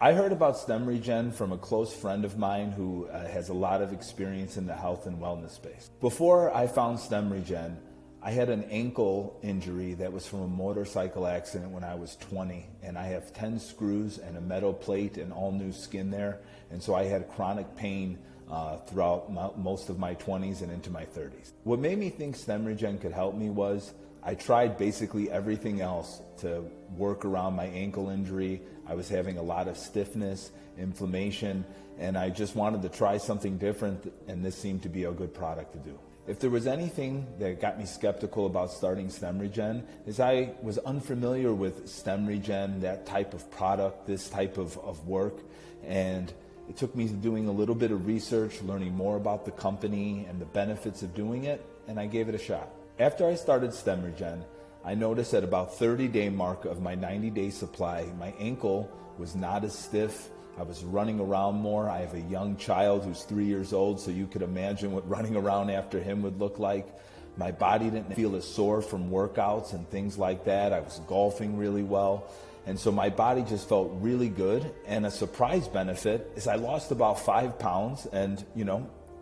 I heard about STEMREGEN from a close friend of mine who has a lot of experience in the health and wellness space. Before I found STEMREGEN, I had an ankle injury that was from a motorcycle accident when I was 20, and I have 10 screws and a metal plate and all new skin there, and so I had chronic pain throughout most of my 20s and into my 30s. What made me think STEMREGEN could help me was I tried basically everything else to work around my ankle injury. I was having a lot of stiffness, inflammation, and I just wanted to try something different, and this seemed to be a good product to do. If there was anything that got me skeptical about starting STEMREGEN, is I was unfamiliar with STEMREGEN, that type of product, this type of work, and it took me doing a little bit of research, learning more about the company and the benefits of doing it, and I gave it a shot. After I started STEMREGEN, I noticed at about 30-day mark of my 90-day supply, my ankle was not as stiff. I was running around more. I have a young child who's 3 years old, so you could imagine what running around after him would look like. My body didn't feel as sore from workouts and things like that. I was golfing really well. And so my body just felt really good. And a surprise benefit is I lost about 5 pounds, and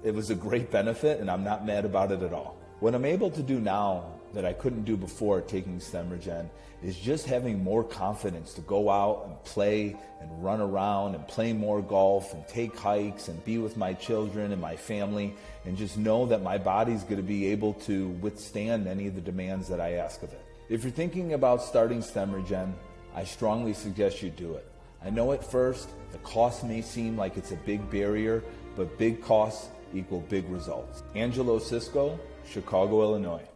it was a great benefit, and I'm not mad about it at all. What I'm able to do now that I couldn't do before taking STEMREGEN is just having more confidence to go out and play and run around and play more golf and take hikes and be with my children and my family, and just know that my body's going to be able to withstand any of the demands that I ask of it. If you're thinking about starting STEMREGEN, I strongly suggest you do it. I know at first the cost may seem like it's a big barrier, but big costs equal big results. ANGELO, SISCO, Chicago, Illinois.